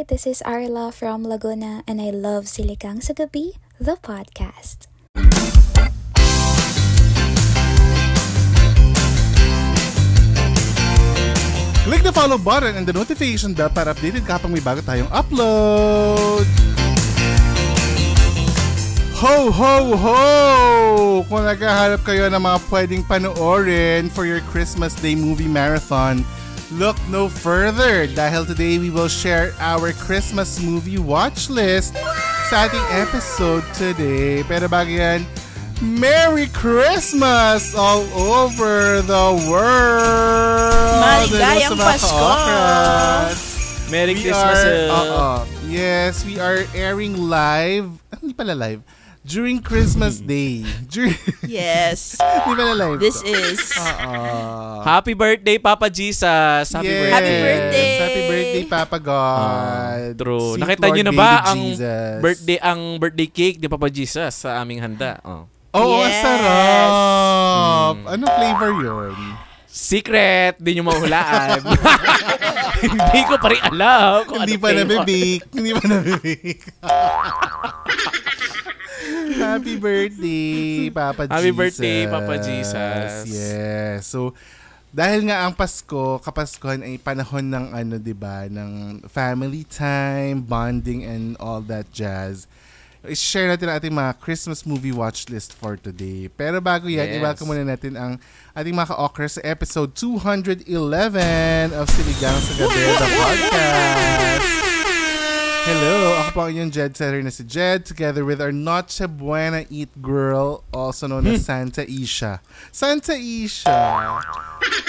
Hi, this is Arla from Laguna and I love Siligang sa Gabi, the podcast. Click the follow button and the notification bell para updated ka pang may bago tayong upload. Ho, ho, ho! Kung naghahanap kayo ng mga pwedeng panoorin for your Christmas Day movie marathon, look no further dahil today we will share our Christmas movie watch list sa ating episode today. Pero bago yan, Merry Christmas all over the world! Maligayang Pasko! Merry Christmas! Yes, we are airing live. Hindi pala live. During Christmas Day. Yes. Hindi pala live. This is... Happy birthday, Papa Jesus! Happy birthday! Happy birthday! Happy birthday, Papa God! True. Sweet Nakita Lord niyo na Baby ba Jesus. ang birthday cake ni Papa Jesus sa aming handa? Oh, Yes. sarap! Anong flavor yun? Secret! Di nyo mahulaan. Hindi ko pa rin alam kung Hindi ano pa flavor. nabibake. Hindi pa nabibake. Happy birthday, Papa Jesus. Happy birthday, Papa Jesus. Yes. So, dahil nga ang Pasko, Kapaskuhan ay panahon ng diba, ng family time, bonding, and all that jazz. I-share natin ang ating mga Christmas movie watch list for today. Pero bago yan, i-welcome muna natin ang ating mga ka-okra sa episode 211 of Siligang sa Gabi, the podcast. Hello, ako po ang inyong Jed Setter na si Jed, together with our Noche Buena Eat Girl, also known as Santa Isha. Santa Isha!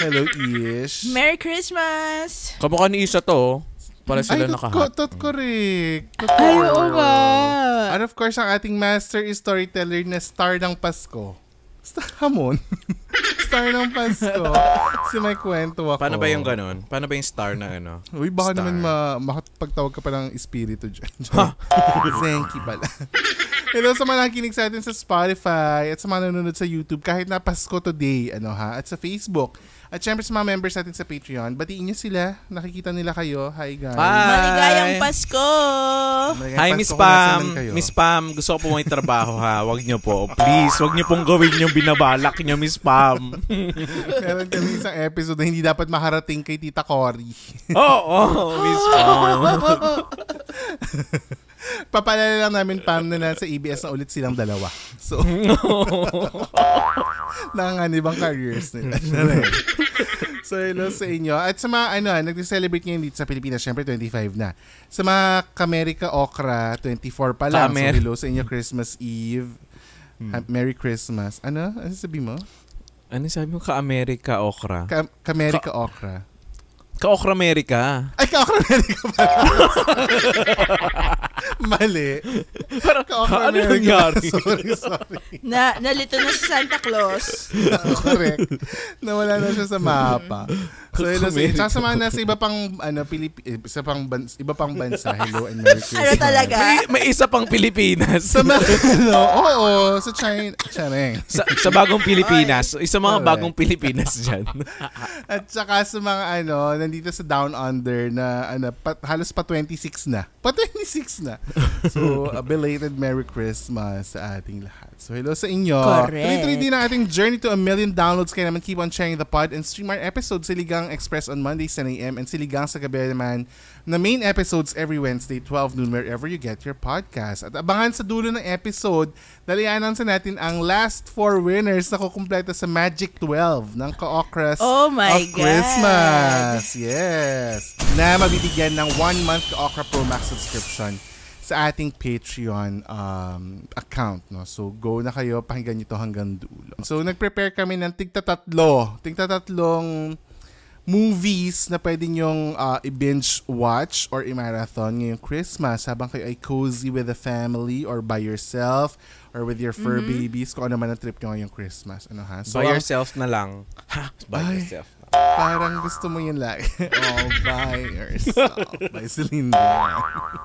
Hello, Ish. Merry Christmas! Kamukha ni Isa to. Para sila nakahat. Correct. Ay, oo nga. And of course, ang ating master storyteller na star ng Pasko. Hamon. Star ng Pasko. Si may kwento ako. Paano ba yung ganon? Paano ba yung star na ano? Uy, baka Star. naman makapagtawag ka pa ng espiritu dyan. Zenki pala. Hello sa mga nakikinig sa atin sa Spotify at sa mga nanonood sa YouTube kahit na Pasko today, at sa Facebook. At syempre sa mga members natin sa Patreon, batiin niyo sila. Nakikita nila kayo. Hi guys. Bye! Maligayang Pasko! Maligayang Hi, Pasko Miss kung Pam. nasaan kayo. Miss Pam, gusto ko po may trabaho ha. Wag niyo po. Please, wag niyo pong gawin yung binabalak niyo, Miss Pam. Meron kami isang episode na hindi dapat makarating kay Tita Cory. Miss Pam. Papalala lang namin, Pam, na nasa ABS na ulit silang dalawa. So, ibang careers nila. So, hello sa inyo. At sa mga, nag-celebrate ngayon dito sa Pilipinas, syempre 25 na. Sa mga Kamerika Okra, 24 pa lang. So, hello sa inyo, Christmas Eve. Merry Christmas. Ano sabi mo? Ano sabi mo? Ka-Amerika Okra? Kamerika Okra. Ka-Okra Amerika. Ay, ka-Okra Amerika pala. Mali. Ka-Okra Ano Amerika. nangyari? Sorry. Nalito na si Santa Claus. Correct. Nawala na siya sa mapa. So, hello sa inyo. Tsaka sa mga nasa iba pang, iba pang bansa. Hello and Merry Christmas. Ano talaga? May isa pang Pilipinas. Sa mga, sa China. Chareng. sa bagong Pilipinas. Isa mga bagong Pilipinas dyan. At saka sa mga nandito sa Down Under na halos pa 26 na. Pa 26 na. So, a belated Merry Christmas sa ating lahat. So, hello sa inyo. Correct. Tuloy-tuloy din ang ating journey to 1 million downloads. Kaya naman keep on sharing the pod and stream our episodes Siligang Express on Mondays 10 a.m. and Siligang sa Gabi naman na main episodes every Wednesday 12 noon wherever you get your podcast. At abangan sa dulo ng episode, dali i-announce natin ang last 4 winners na kukumpleto sa Magic 12 ng Ka-Okras Oh my of God. Christmas. Yes. Na mabibigyan ng 1 month Ka-Okra Pro Max subscription sa ating Patreon account. No? So, go na kayo. Pakinggan nyo ito hanggang dulo. So, nag-prepare kami ng tigtatatlong movies na pwede nyong i-binge watch or i-marathon ngayong Christmas habang kayo ay cozy with the family or by yourself or with your fur babies, kung ano man ang trip nyo ngayong Christmas. So, By yourself na lang. By yourself. Parang gusto mo yun lagi. Oh, by yourself. By Celine Dion.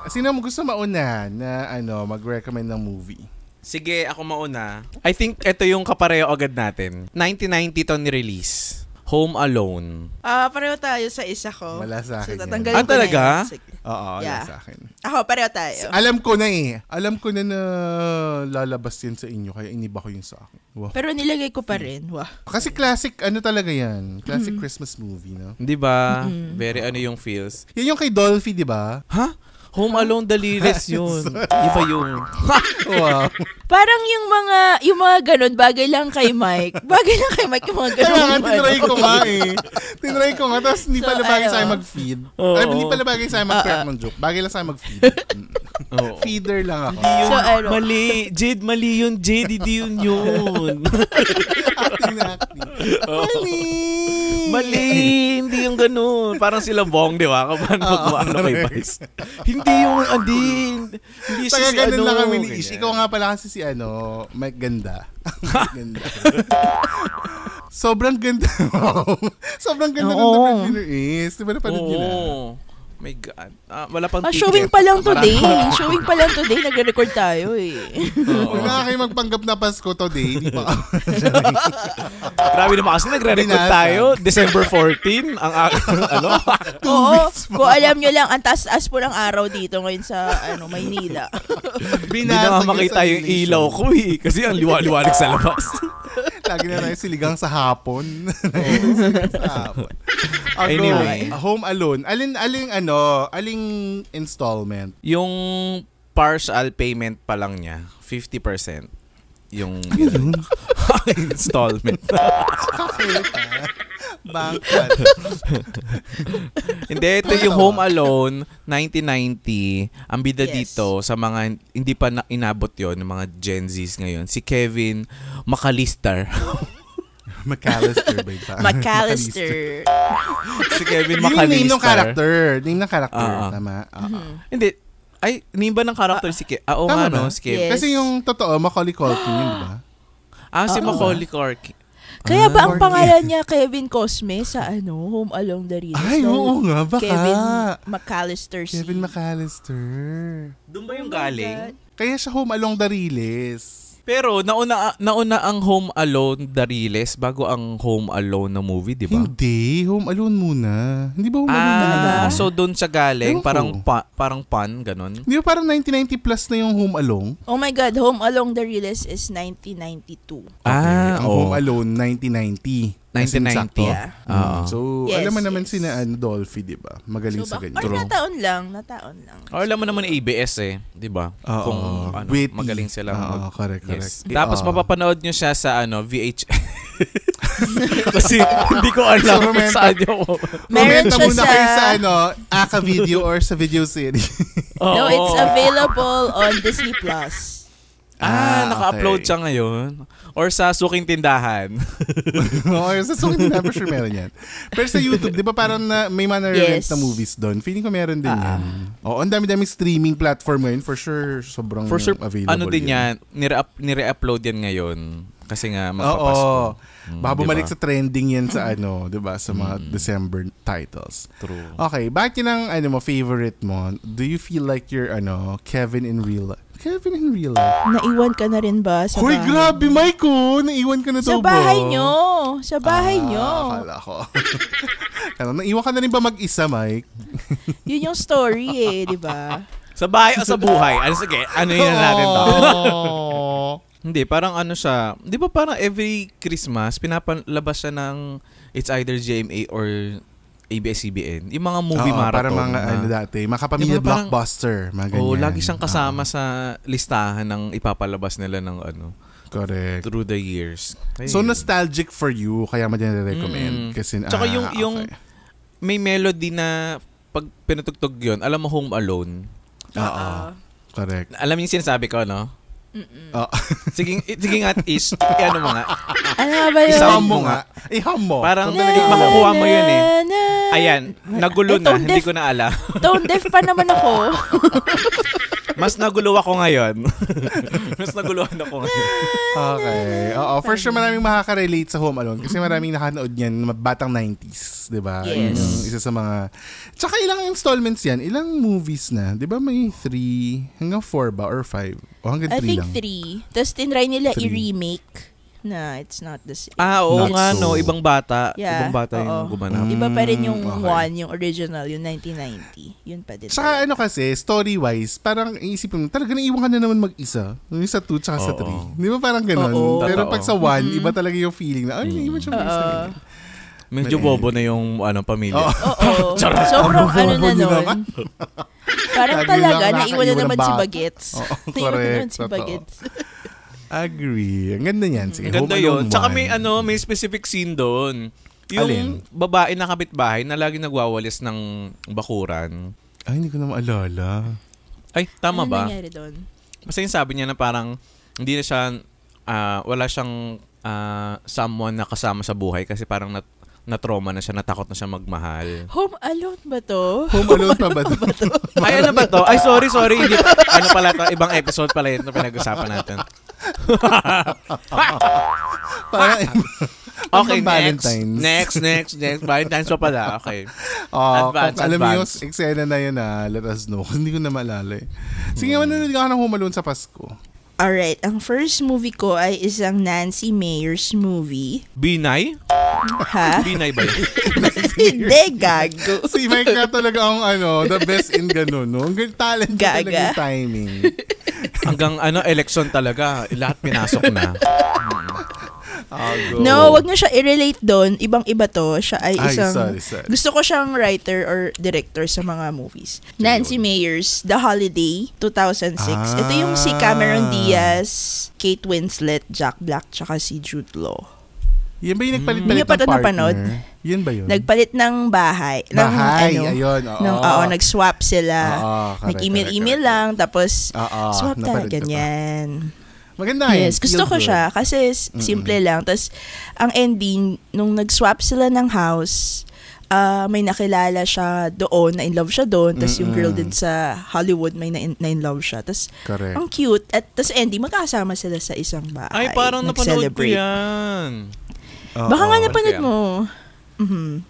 Sino mo gusto mauna na mag-recommend ng movie? Sige, ako mauna. I think ito yung kapareho agad natin. 1990 to ni-release. Home Alone. Pareho tayo sa isa ko. Wala sa akin yan. tatanggalin Ah, ko na talaga? yan. Sige. Oo, wala Yeah. sa akin. Ako, pareho tayo. Alam ko na eh. Alam ko na lalabas yan sa inyo, kaya iniba ko yung sa akin. Wow. Pero nilagay ko pa rin. Wow. Kasi classic, ano talaga yan? Classic Christmas movie, no? Hindi ba? Very ano yung feels. Yan yung kay Dolphy, di ba? Ha? Home Alone Daliles yun. Iba yun. Wow. Parang yung mga ganun, bagay lang kay Mike. Bagay lang kay Mike yung mga ganun. Kaya nga, tinry ko nga eh. Tinry ko nga, tapos hindi So, pala bagay ano? sa akin mag-feed. Oo. Ay, hindi pala bagay sa akin mag-crack ng joke. Bagay lang sa akin mag-feed. Oo. Feeder lang ako. So, ano? Mali. Jade, mali yun. Jade, hindi yun. Acting na acting. Mali! Mali. Hindi yung ganun. Parang sila Bong, di ba? Kapag ano kay Vice. Hindi yung Hindi siya Taga si ganun ano. lang kami ni Ish. ganyan. Ikaw nga pala kasi si Mike Ganda. Mike Ganda. Sobrang ganda. Sobrang ganda ng Oo. The Breadwinner is. Di ba napanood niyo na? Oo. My God. Wala pang Showing pa lang today. Showing pa lang today. Nag-record tayo eh. Huwag na kayo magpanggap na Pasko today. Di pa. Grabe naman kasi nagre-record Binasa. tayo. December 14. Ang ano? Oo. Kung alam nyo lang, ang taas-taas po ng araw dito ngayon sa Maynila. Hindi na nga makita yung ilaw ko eh. Kasi ang liwa-liwanag sa labas. Lagi na tayo siligang sa hapon. Siligang sa hapon. Anyway. Home Alone. Aling installment? Yung partial payment pa lang niya, 50%. Yung installment. Bangkat. Hindi, ito yung Home Alone 1990. Ang bida Yes. dito sa mga hindi pa inabot yon ng mga Gen Zs ngayon. Si Kevin McAllister. McAllister ba ito? McAllister. Si Kevin Yung McAllister. name ng character. Name ng character. Oo. Tama. Oo. Hindi. Ay, name ba ng character si Kevin? Oo tama nga, no? ba? Si Kevin. Yes. Kasi yung totoo, Macaulay Culkin yun, di ba? Si Oo. Macaulay Culkin. Kaya ba ang Corny. pangalan niya Kevin Cosme sa Home Alone the Riles? Ay, oo nga, baka. Kevin McAllister. Kevin McAllister. Doon ba yung galing? Kaya siya Home Along the Riles. Pero nauna ang Home Alone Dariles bago ang Home Alone na movie, di ba? Hindi, Home Alone muna. Hindi ba Home Alone muna? ba? So doon siya galing, Ewan ko. parang pan, ganun. Hindi ba parang 1990 plus na yung Home Alone? Oh my God, Home Alone the Riles is 1992. Ang oo. Home Alone 1990. 1990. Yeah. Oo. So, Yes, alam mo naman yes. sina Dolphy, di ba? Magaling sa ganyan. Parang nataon lang. O, alam mo naman ABS eh, di ba? Oo. Kung Witty. magaling sila. Oo, correct. Yes. Oo. Tapos mapapanood nyo siya sa VH. Kasi hindi ko alam So, kung saan yun. Meron Komenta siya muna sa- kayo sa Aka Video or sa video series. No, it's available on Disney Plus. Naka-upload okay. siya ngayon. Or sa suking tindahan. Or sa Sony na, for sure meron yan. Pero sa YouTube, di ba parang may mga na-rent Yes. na movies doon? Feeling ko meron din yan. Oo, ang dami-dami streaming platform ngayon. For sure, sobrang For sure, available ano din yan, nire-upload yan ngayon. Kasi nga, magpapasko. Baka bumalik diba? sa trending yan sa di ba? Sa mga December titles. True. Okay, bakit yun ang favorite mo? Do you feel like you're Kevin in real life? Kevin in real life? Naiwan ka na rin ba sa Hoy, bahay? grabe, Maiko! Naiwan ka na Sa daw ba? bahay nyo. Sa bahay nyo. Akala ko. Naiwan ka na rin ba mag-isa, Mike? Yun yung story di ba? Sa bahay o sa buhay? Sige, ano yun natin to? Hindi, parang ano siya. Di ba parang every Christmas, pinapalabas siya ng it's either GMA or ABS-CBN. Yung mga movie marathon. Para mga dati, mga kapamilya Diba parang- blockbuster. Mga ganyan. lagi siyang kasama sa listahan ng ipapalabas nila ng Correct. through the years. So, nostalgic for you, kaya mo din recommend. Kasi, Tsaka yung okay. may melody na pag pinutugtog yun, alam mo Home Alone. Oo. Correct. Alam niyo yung sinasabi ko, no? Oh. Sige nga, Ish. Ano mo nga? Ano nga ba yun? Isama mo nga. Iham mo. Parang Kung talagang makukuha mo yun eh. Na. Ayan, nagulo Eh, na. tone Hindi deaf. ko na alam. Tone deaf pa naman ako. Mas nagulo ako ngayon. Mas naguluhan ako ngayon. Okay. Oo, for sure maraming makaka-relate sa Home Alone kasi maraming nakanood niyan na batang 90s, 'di ba? Yes. Yun yung isa sa mga. Tsaka ilang installments 'yan? Ilang movies na? 'Di ba may 3 hanggang 4 ba or 5? O hanggang 3 I think lang? 3. Tapos tinry nila 3. i-remake. na it's not the same. Oo Not nga, so. no. Ibang bata. Yeah, Ibang bata yung oo. gumanap. Iba pa rin yung Okay. yung original, yung 1990. Yun pa din. Saka ano kasi, story-wise, parang iisipin mo, talaga naiwan ka na naman mag-isa. Yung sa 2 tsaka sa 3. Oo. Di ba parang ganun? Oo. Pero pag sa 1, Mm-hmm. iba talaga yung feeling na, ay, naiwan siya mag-isa. Medyo bobo na yung pamilya. Oo. Sobrang ano na Bobo nun. naman. Parang Lagi talaga, lang naiwan na nakakaiwan naman ng si bata. Bagets. Oo, Naiwan na correct. naman si Totoo. Bagets. Agree. Ang ganda niyan. Sige, Ang ganda Home Alone yun. Tsaka 1. may specific scene doon. Yung Alin? babae na kapitbahay na lagi nagwawalis ng bakuran. Ay, hindi ko na maalala. Ay, tama Ano ba? nangyari doon? Basta yung sabi niya na parang hindi na siya, wala siyang someone na kasama sa buhay kasi parang na-trauma na siya, natakot na siya magmahal. Home Alone ba to? Home Alone pa ba ito? Ay, ano ba to? Ay, sorry. Hindi, ano pala to? Ibang episode pala yun na pinag-usapan natin. Parang, Okay, Valentine's. next. Valentine's pa pala. Okay. Kung alam mo yung Advance. eksena na yun, let us know. Hindi ko na maalala eh. Sige, manonood ka ng Home Alone sa Pasko. Alright, ang first movie ko ay isang Nancy Meyers movie. Binay? Ha? Binay ba yun? Hindi, gago. Si Mike na talaga ang the best in ganun, no? Ang talent ko Gaga. talaga yung timing. Hanggang election talaga. Lahat pinasok na. Go. No, wag na siya i-relate doon. Ibang-iba to. Siya ay Ay, isang... sorry. Gusto ko siyang writer or director sa mga movies. Nancy Meyers, The Holiday, 2006. Ito yung si Cameron Diaz, Kate Winslet, Jack Black, tsaka si Jude Law. Yan ba yung nagpalit-palit Hindi pa ng ito partner? napanood. Yan ba yun? Nagpalit ng bahay. Bahay, ng, ayun. nag-swap sila. Correct, Nag-email correct. lang, tapos swap napanood talaga ko to. yan. Maganda yun. Yes, gusto Feel ko good. siya kasi simple lang. Tapos, ang ending, nung nag-swap sila ng house, may nakilala siya doon, na-in-love siya doon. Tapos yung girl din sa Hollywood, may na-in-love siya. Tapos, Correct. ang cute. At tapos ending, magkasama sila sa isang bahay. Ay, parang napanood ko Nag-celebrate. yan. Baka nga Oo. napanood Kaya- mo.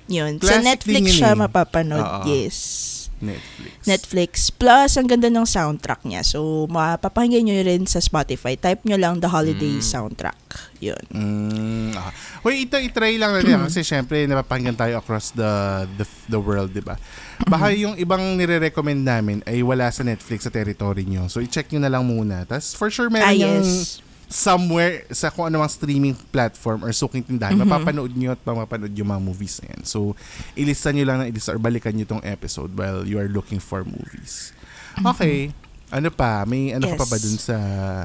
Yun. Sa Classic Netflix din yun siya eh. mapapanood. Oo. Yes. Netflix. Plus, ang ganda ng soundtrack niya. So, mapapakinggan nyo rin sa Spotify. Type nyo lang The Holiday Soundtrack. Yun. Wait, itry lang natin kasi syempre napapakinggan tayo across the world, di ba? Baka yung ibang nire-recommend namin ay wala sa Netflix sa territory nyo. So, i-check nyo na lang muna. Tapos, for sure, meron yung Yes. somewhere sa kung anumang streaming platform or suking tindahan, mapapanood nyo at mapapanood yung mga movies na yan. So, ilista nyo lang ng ilista or balikan nyo tong episode while you are looking for movies. Okay. Ano pa? May ano ka pa ba Yes. dun sa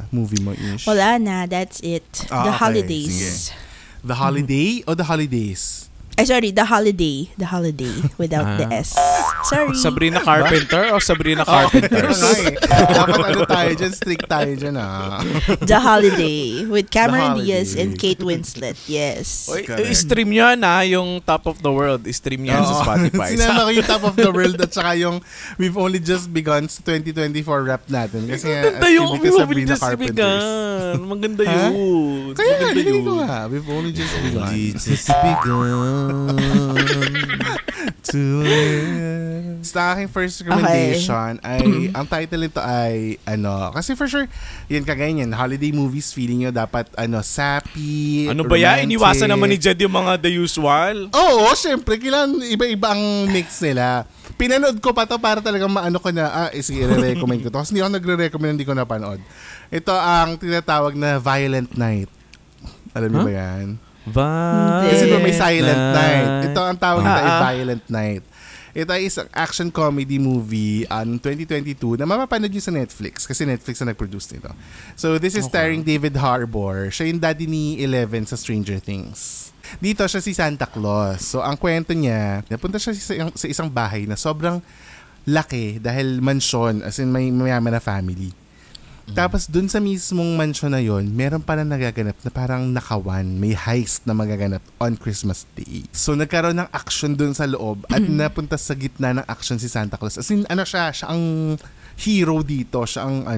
movie mo, Ish? Wala na. That's it. The Okay. Holidays. Sige. The Holiday o The Holidays? Ay, sorry. The Holiday. The Holiday. Without the S. Sorry. Sabrina Carpenter o Sabrina Carpenters? Dapat ano tayo dyan, strict tayo dyan The Holiday. With Cameron The Diaz and Holiday. Kate Winslet. Yes. Oy, Correct. stream nyo na yung Top of the World. Stream nyo yan sa Oo. Spotify. Sinama ko yung Top of the World at saka yung We've Only Just Begun sa 2024 rap natin. Kasi nga, Maganda yung asking ko Sabrina We've Just Carpenters. Begun. Maganda Ha? yun. Kaya nga, Maganda hindi yun. ko nga. We've Only Just Begun. To live. Sa aking first recommendation ay, ang title nito ay, kasi for sure, yan kagaya yan, holiday movies, feeling nyo dapat, sappy, Ano ba yan? romantic. Iniwasan naman ni Jed yung mga the usual. Oo, syempre, kailangan iba-iba ang mix nila. Pinanood ko pa to para talagang maano ko na, sige, i-recommend ko to. Kasi hindi ako nagre-recommend, hindi ko napanood. Ito ang tinatawag na Violent Night. Alam niyo ba yan? Kasi Hindi. may Silent Night. Ito ang tawag nito ay Ah. Violent Night. Ito ay isang action comedy movie 2022 na mapapanood nyo sa Netflix kasi Netflix na nag-produce nito. So this is starring David Harbour. Siya yung daddy ni Eleven sa Stranger Things. Dito siya si Santa Claus. So ang kwento niya, napunta siya sa isang bahay na sobrang laki dahil mansion, as in may mayaman na family. Tapos dun sa mismong mansion na yon, meron pala nagaganap na parang nakawan, may heist na magaganap on Christmas Day. So nagkaroon ng action dun sa loob at napunta sa gitna ng action si Santa Claus. As in, siya ang hero dito, siya ang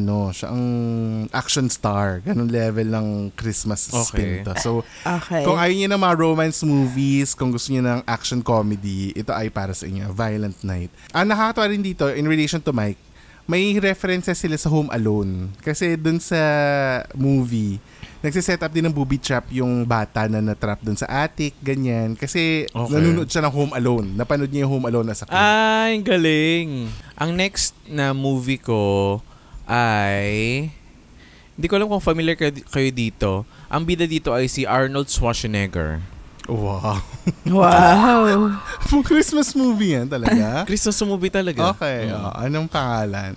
action star. Ganun level ng Christmas spin to. So Okay. kung ayaw niyo ng mga romance movies, kung gusto niyo ng action comedy, ito ay para sa inyo, Violent Night. Ang nakakatawa rin dito, in relation to Mike, may references sila sa Home Alone. Kasi dun sa movie, nagsiset up din ng booby trap yung bata na na-trap dun sa attic, ganyan. Kasi nanonood siya ng Home Alone. Napanood niya yung Home Alone na sa kid. Ay, galing. Ang next na movie ko ay... Hindi ko alam kung familiar kayo dito. Ang bida dito ay si Arnold Schwarzenegger. Wow. Wow. Christmas movie yan talaga? Christmas movie talaga. Okay. Anong pangalan?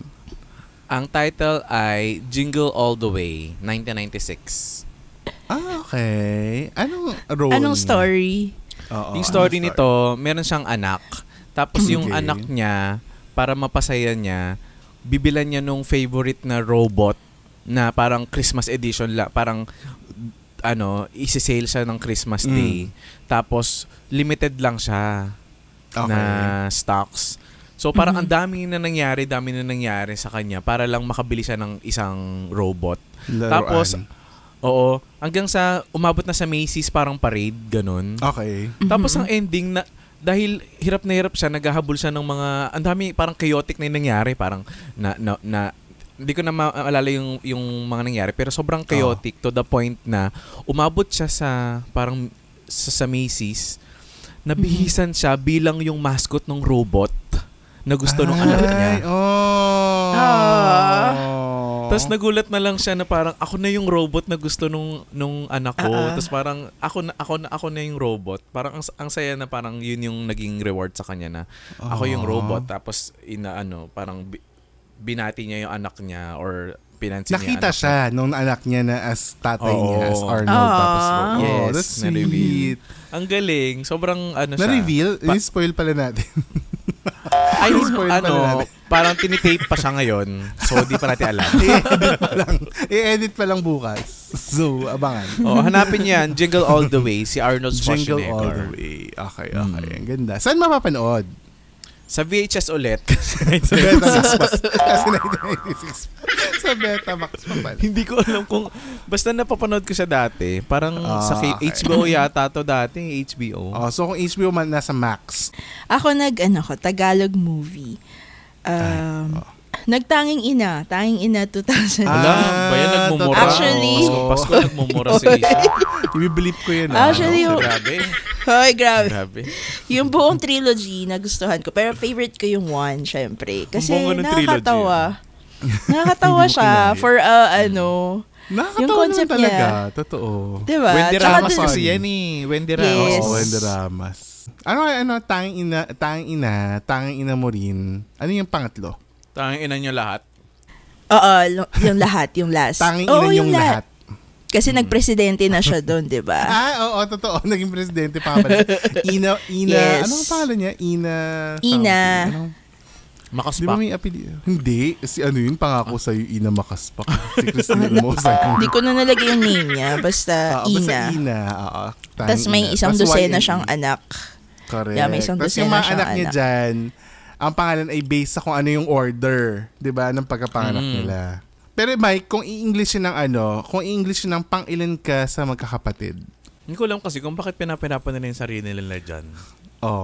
Ang title ay Jingle All the Way, 1996. Okay. Anong role Anong niya? story? Oo, Yung story anong nito, meron siyang anak. Tapos yung Okay. anak niya, para mapasaya niya, bibilan niya nung favorite na robot na parang Christmas edition la, parang isi-sale siya ng Christmas Day. Tapos limited lang siya Okay. na stocks. So parang ang dami na nangyari sa kanya para lang makabili siya ng isang robot. Laruan. Tapos hanggang sa umabot na sa Macy's parang parade ganun. Okay. Tapos ang ending na dahil hirap na hirap siya, naghahabol siya ng mga ang dami parang chaotic na yung nangyari, parang na hindi ko na maalala yung mga nangyari, pero sobrang chaotic to the point na umabot siya sa parang sa Macy's, nabihisan siya bilang yung mascot ng robot na gusto nung anak niya. Tapos nagulat na lang siya na parang ako na yung robot na gusto nung anak ko. Tapos parang ako na yung robot. Parang ang saya na parang yun yung naging reward sa kanya na ako yung robot. Tapos parang binati niya yung anak niya or pinansin niya. Nakita siya nung anak niya na as tatay niya, as Arnold. Tapos, yes, that's na-reveal. sweet. Ang galing. Sobrang siya. Na-reveal? I-spoil pala natin. Ay, spoil pala natin. parang tinitape pa siya ngayon. So, di pa natin alam. I-edit pa lang bukas. So, abangan. Hanapin niyan. Jingle All the Way. Si Arnold Schwarzenegger. Jingle All the Way. Okay. Ang ganda. Saan mapapanood? Sa VHS ulit. Sa Betamax pa. Kasi 1996. Sa Betamax pa pala. Hindi ko alam kung... Basta napapanood ko siya dati. Parang sa HBO yata to dati. HBO. So kung HBO man nasa Max. Ako Tagalog movie. Nagtanging Ina. Tanging Ina 2000. Wala, bayan nagmumura. Actually, Pasko nagmumura si Lisa. I-believe ko yan. Actually, Grabe. Hoy, grabe. Grabe. Yung buong trilogy nagustuhan ko. Pero favorite ko yung 1, syempre. Kasi Ang bunga ng nakakatawa. Nakakatawa siya for Nakakatawa yung concept naman talaga. niya. Totoo. Diba? Wendy Tsaka Ramos dun- kasi yan eh. Wendy Yes. Ramos. Oo, Wendy Ramos. Tanging ina mo rin. Ano yung pangatlo? Tanging ina nyo lahat. Oo, yung lahat, yung last. Tanging Oo, ina yung lahat. Kasi nagpresidente na siya doon, di ba? Oo, totoo. Naging presidente pa pala. Ina. Yes. Anong pangalan niya? Ina. Ina. Di ba Makaspak. may apelido? Hindi. Si yun, pangako sa'yo, Ina Makaspak. Si Christine Hermosa. Hindi ko na nalagay yung name niya. Basta Basta Ina. Ina. Tapos may isang Tas dosena YNE. siyang anak. Correct. Yeah, may isang Tapos dosena yung mga siyang anak niya anak. dyan, ang pangalan ay based sa kung ano yung order, 'di ba, ng pagkapanganak nila. Pero Mike, kung i-English ng pang-ilan ka sa magkakapatid? Hindi ko alam kasi kung bakit pinapanapan nila yung sarili nila dyan.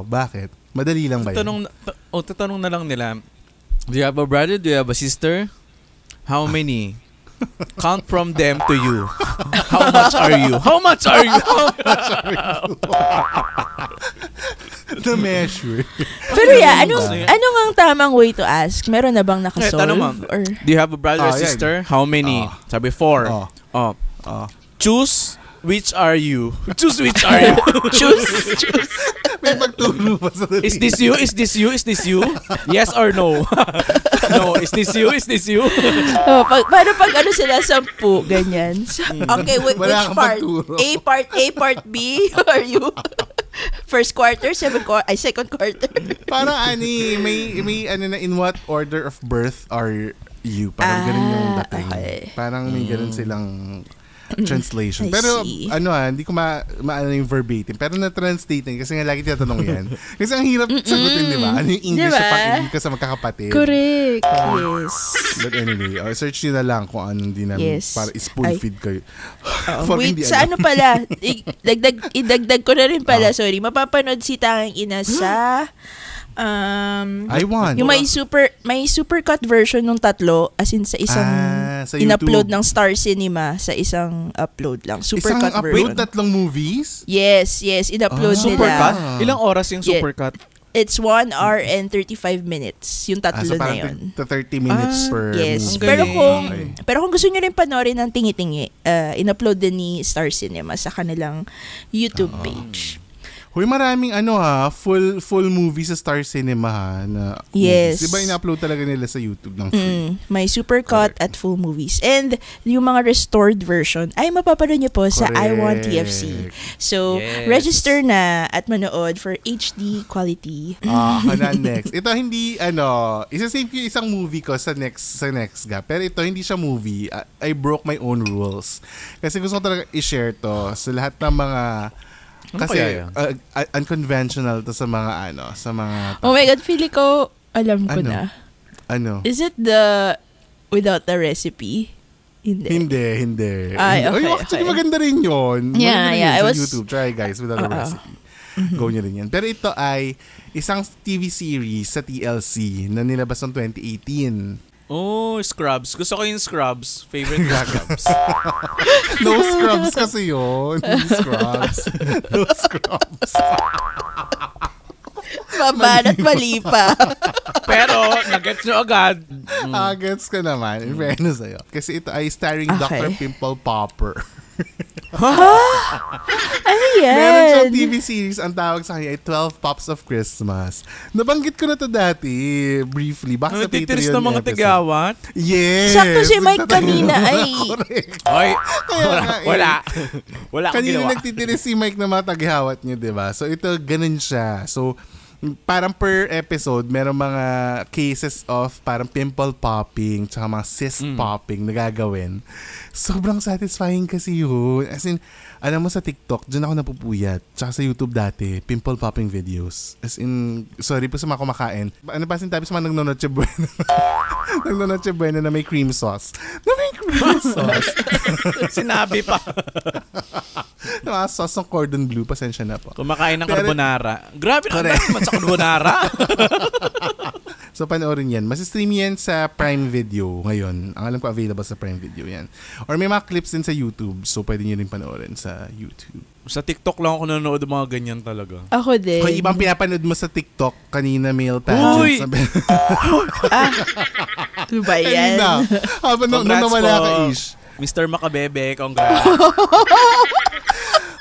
Bakit? Madali lang ba yun? Tatanong na lang nila, do you have a brother? Do you have a sister? How many? Count from them to you. How much are you? How much are you? The measure. Pero anong ang tamang way to ask? Meron na bang nakasolve? Tanong mo, Or... do you have a brother or Yan. sister? How many? Sabi 4. Choose which are you? Choose which are you? Choose. May pagturo pa sa Is this you? Is this you? Is this you? Yes or no? No. Is this you? Is this you? Paano pag sila 10, ganyan. So, okay, which Wala kang part? pagturo. A part B? Are you? First quarter, second quarter. Parang may na in what order of birth are you? Parang ganun yung dating. Okay. Parang may ganun silang translation. I Pero see. hindi ko maano yung verbatim. Pero na-translate kasi nga lagi tinatanong yan. Kasi ang hirap sagutin, di ba? Ano yung English Diba? pag ka sa magkakapatid? Correct. Yes. But anyway, search nyo na lang kung anong din namin Yes. para spoon feed kayo. Wait, sa pala? Idagdag ko na rin pala, sorry. Mapapanood si Tanging Ina sa I want. Yung may supercut version ng tatlo, as in sa isang sa in-upload YouTube. ng Star Cinema sa isang upload lang. Isang Supercut upload, version. tatlong movies? Yes, in-upload nila. Supercut? Ilang oras yung supercut? It's 1 hour and 35 minutes. Yung tatlo So na parang yun. 30 minutes per Yes. movie. Pero galing. kung gusto niyo rin panoorin ng tingi-tingi, in-upload din ni Star Cinema sa kanilang YouTube page. Huy, maraming full movie sa Star Cinema na Yes. movies. Diba ina-upload talaga nila sa YouTube ng free? May supercut at full movies. And yung mga restored version ay mapapanood niyo po sa I Want TFC. So, Yes. register na at manood for HD quality. Next. Ito hindi, isa-save ko yung isang movie ko sa next gap. Pero ito, hindi siya movie. I broke my own rules. Kasi gusto ko talaga i-share to sa lahat ng mga kasi unconventional to sa mga Oh my God, feeling ko, alam ko na. Ano? Is it the without the recipe? Hindi. Ay, okay, Actually, okay. maganda rin yun. Yeah, Maganda rin yeah. yun sa YouTube. Try guys, without a recipe. Go nyo rin yan. Pero ito ay isang TV series sa TLC na nilabas noong 2018. Oh, Scrubs. Gusto ko yung Scrubs. Favorite ko Scrubs. No Scrubs kasi yun. No Scrubs. Mabanat mali pa. Pero, nag-gets nyo agad. Gets ka naman. In fairness sa'yo. Kasi ito ay starring Okay. Dr. Pimple Popper. Ano yan? Meron siyang TV series, ang tawag sa kanya ay 12 Pops of Christmas. Nabanggit ko na to dati, briefly. Baka sa Titiris Patreon ng mga episode. tigawat. Yes! Sakto si Mike kanina ay... Correct. Ay, Kaya nga eh. wala. Wala akong Kanina ginawa. nagtitiris si Mike na mga taghawat niya, diba? So ito, ganun siya. So, parang per episode, merong mga cases of parang pimple popping tsaka mga cyst popping na gagawin. Sobrang satisfying kasi yun. As in, alam mo sa TikTok, dyan ako napupuyat. Tsaka sa YouTube dati, pimple popping videos. As in, sorry po sa mga kumakain. Ano pa sintabi sa mga nagnonoche buena? Nagnonoche buena na may cream sauce. Sinabi pa. Mga sauce ng cordon bleu, pasensya na po. Kumakain ng carbonara. Grabe naman sa carbonara. So, panoorin yan. Masistream yan sa Prime Video ngayon. Ang alam ko, available sa Prime Video yan. Or may mga clips din sa YouTube. So, pwede nyo rin panoorin sa YouTube. Sa TikTok lang ako nanonood ng mga ganyan talaga. Ako din. Kung ibang pinapanood mo sa TikTok, kanina male pageant. Uy! Ano ba yan? Kanina. Habang nung Congrats nawala po. ka, Ish. Mr. Makabebe, congrats.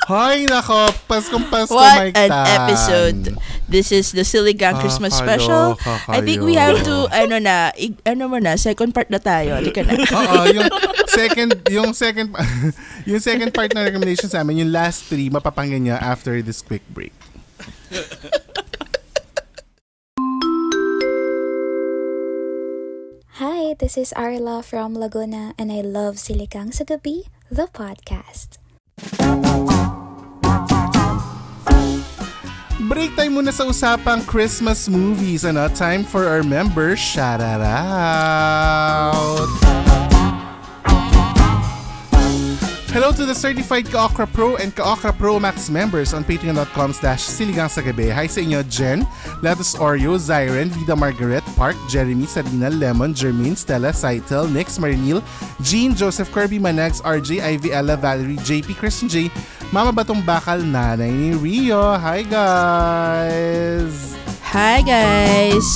Hay, nako. Paskong Pasko, What Mike an Tan. episode. This is the Silly Gang Christmas special. I think we have to, second part na tayo. Halika na. Oo, yung second part na recommendation sa amin, yung last 3, mapapanggan niya after this quick break. Hi, this is Arla from Laguna and I love Siligang sa Gabi, the podcast. Break time muna sa usapang Christmas movies. Time for our members shout out. Hello to the certified Ka-Okra Pro and Ka-Okra Pro Max members on patreon.com/siligangsagabi. Hi sa inyo, Jen, Letus Oreo, Zyren, Vida Margaret, Park, Jeremy, Sarina, Lemon, Jermaine, Stella, Saitel, Nix, Marinil, Jean, Joseph, Kirby, Manags, RJ, Ivy, Ella, Valerie, JP, Christian J, Mama Batong Bakal, Nanay ni Rio. Hi guys! Hi guys!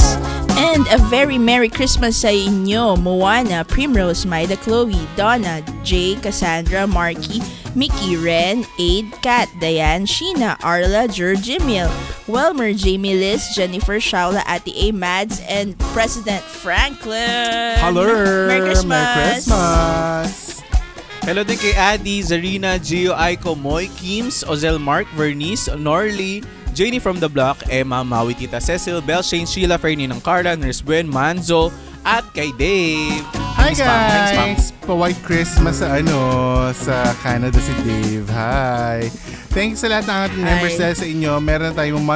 And a very Merry Christmas sa inyo, Moana, Primrose, Maida, Chloe, Donna, Jay, Cassandra, Marky, Mickey, Ren, Aid, Kat, Diane, Sheena, Arla, George, Emil, Welmer, Jamie, Liz, Jennifer, Shaula, Ate A, Mads, and President Franklin. Hello! Merry Christmas! Merry Christmas! Hello din kay Adi, Zarina, Gio, Aiko, Moy, Kims, Ozel, Mark, Vernice, Norly, Janie from the Block, Emma, Maui, Tita Cecil, Bel, Shane, Sheila, Ferdinand, Carla, Nurse Buen, Manzo, at kay Dave. Hi Thanks, Ma'am. Thanks, Ma'am. guys! Pa-White Christmas sa Canada si Dave. Hi! Thanks sa lahat ng ating members dahil sa inyo. Meron tayong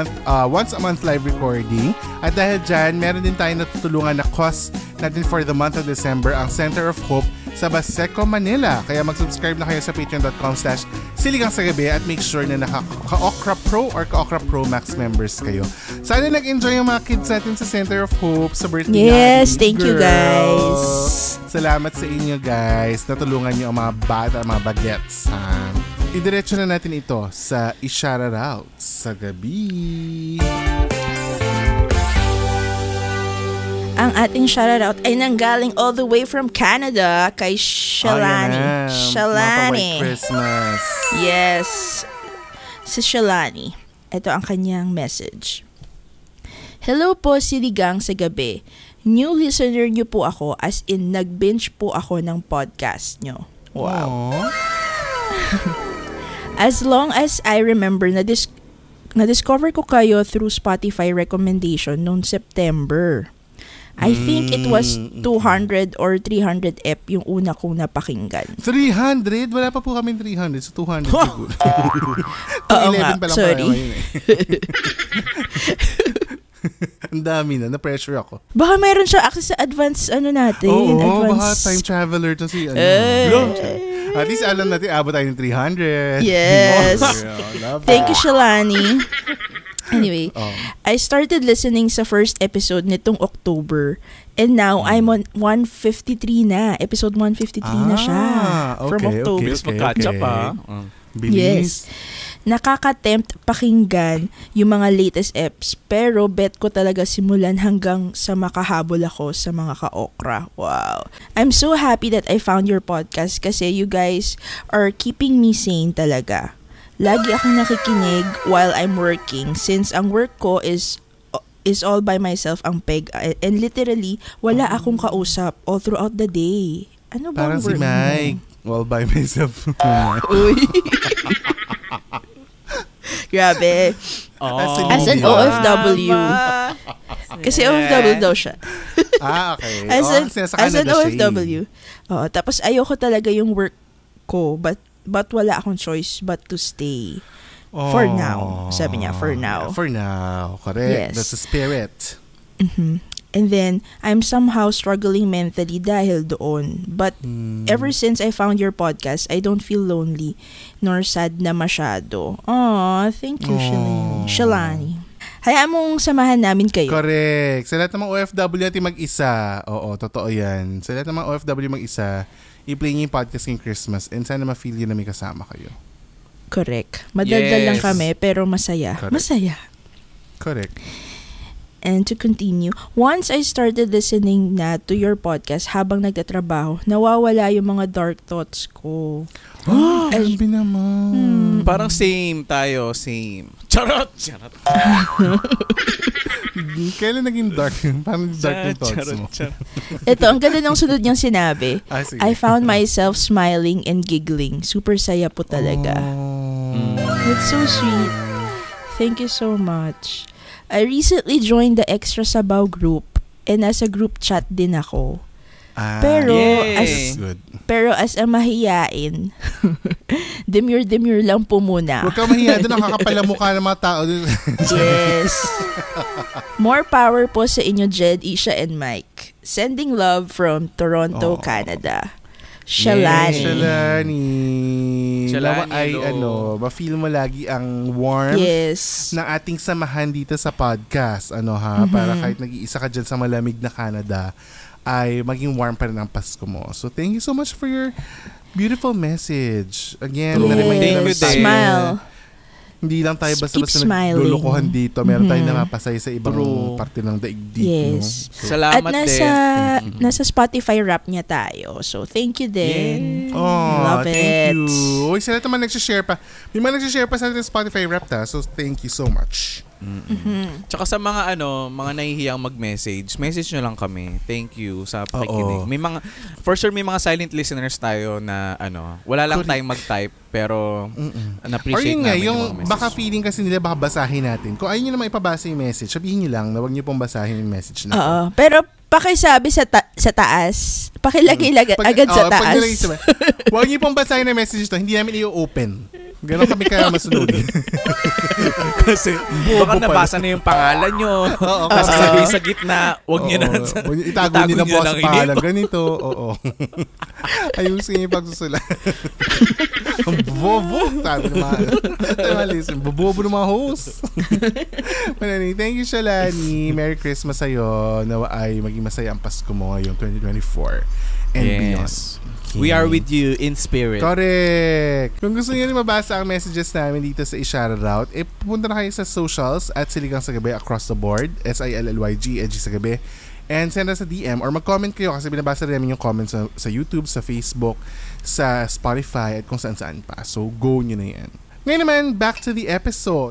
once a month live recording. At dahil dyan, meron din tayong natutulungan na cause natin for the month of December, ang Center of Hope sa Baseco, Manila. Kaya mag-subscribe na kayo sa patreon.com/siligangsagabi Siligang sa Gabi at make sure na ka-Okra Pro or ka-Okra Pro Max members kayo. Sana nag-enjoy yung mga kids natin sa Center of Hope sa birthday Yes, natin. thank you guys. Salamat sa inyo guys. Natulungan niyo ang mga bata, mga bagets. Idiretso na natin ito sa I-Shout Out sa Gabi. Ang ating shoutout ay nanggaling all the way from Canada kay Shalani. White Christmas. Yes. Si Shalani. Ito ang kanyang message. Hello po, Siligang sa Gabi. New listener niyo po ako, as in nag-binge po ako ng podcast niyo. Wow. As long as I remember, na-discover ko kayo through Spotify recommendation noong September. I think it was 200 or 300 ep yung una kong napakinggan. 300? Wala pa po kami 300. So 200 siguro. Oo nga, sorry. Ang dami na. Na-pressure ako. Baka mayroon siya access sa advance natin. Oo, baka advance. time traveler to si At least alam natin, abot tayo ng 300. Yes. Love Thank you, Shalani. Anyway, I started listening sa first episode nitong October and now I'm on 153 na. Episode 153 na siya. From October. Bilis mag-catch up Bilis. Yes. Nakaka-tempt pakinggan yung mga latest eps pero bet ko talaga simulan hanggang sa makahabol ako sa mga ka-okra. Wow. I'm so happy that I found your podcast kasi you guys are keeping me sane talaga. Lagi akong nakikinig while I'm working since ang work ko is all by myself ang peg and literally wala akong kausap all throughout the day. Ano ba parang ang work si Mike. All by myself. Uy. Grabe. As an OFW. Kasi OFW daw siya. Okay. As an OFW. Tapos ayoko talaga yung work ko but wala akong choice but to stay. For now. Sabi niya, for now. For now. Correct. Yes. That's the spirit. Mm-hmm. And then, I'm somehow struggling mentally dahil doon. But ever since I found your podcast, I don't feel lonely nor sad na masyado. Aw, thank you, Shalani. Hayaan mong samahan namin kayo. Correct. Sa lahat ng mga OFW natin mag-isa. Oo, totoo yan. Sa lahat ng mga OFW mag-isa, i-play niyo yung podcast ng Christmas and sana ma-feel yun na may kasama kayo. Correct. Madaldal lang kami pero masaya. Correct. Masaya. Correct. And to continue, once I started listening na to your podcast habang nagtatrabaho, nawawala yung mga dark thoughts ko. Grabe naman. Parang same tayo, same. Charot! Kailan naging dark yun? Parang dark yung thoughts mo. Ito, ang ganda ng sunod niyang sinabi. I found myself smiling and giggling. Super saya po talaga. It's so sweet. Thank you so much. I recently joined the Extra Sabaw group and nasa group chat din ako. Pero as a mahiyain, demure lang po muna. Huwag kang mahiya doon, nakakapala mukha ng mga tao. Yes. More power po sa inyo, Jed, Isha, and Mike. Sending love from Toronto, Canada. Shalani. Shalani. Ay, ma-feel mo lagi ang warmth ng ating samahan dito sa podcast. Para kahit nag-iisa ka dyan sa malamig na Canada, ay maging warm pa rin ang Pasko mo. So, thank you so much for your beautiful message. Again, thank you, smile. Hindi lang tayo basta-basta naglulukuhan dito. Meron tayong napapasay sa ibang parte ng daigdig. Yes. No? So, salamat din. Nasa Spotify rap niya tayo. So, thank you din. Love thank it. you. Uy, sila naman nagsishare pa. May mga nagsishare pa sa ating Spotify rap ta. So, thank you so much. Tsaka sa mga mga nahihiyang mag-message, message nyo lang kami. Thank you sa pakikinig. May mga, for sure may mga silent listeners tayo na wala lang tayong mag-type pero na-appreciate namin yung mga message. Baka feeling kasi nila baka basahin natin. Kung ayaw nyo naman ipabasa yung message, sabihin nyo lang na huwag nyo pong basahin yung message natin. Oo. Pero pakisabi sa taas. Pakilagay agad sa taas. Huwag nyo pong basahin yung message ito, hindi namin i-open. Ganon kami kaya masunodin. Kasi baka nabasa na yung pangalan nyo. Oo, Nasasabi sa gitna, huwag nyo na. Itago nyo na po sa lang pangalan. inip. Ganito. Oo. Ayusin yung pagsusulat. Ang bobo. Sabi ng mga listen. Bobo ng mga host. Manani, thank you, Shalani. Merry Christmas sa'yo. Nawa ay maging masaya ang Pasko mo ngayong 2024 and beyond. We are with you in spirit. Correct. Kung gusto niyo rin mabasa ang messages namin dito sa i-shoutout, pupunta na kayo sa socials at Siligang sa Gabi across the board. SILLYG, EDG sa Gabi. And send us a DM or mag-comment kayo kasi binabasa rin namin yung comments sa YouTube, sa Facebook, sa Spotify at kung saan-saan pa. So, go nyo na yan. Ngayon naman, back to the episode.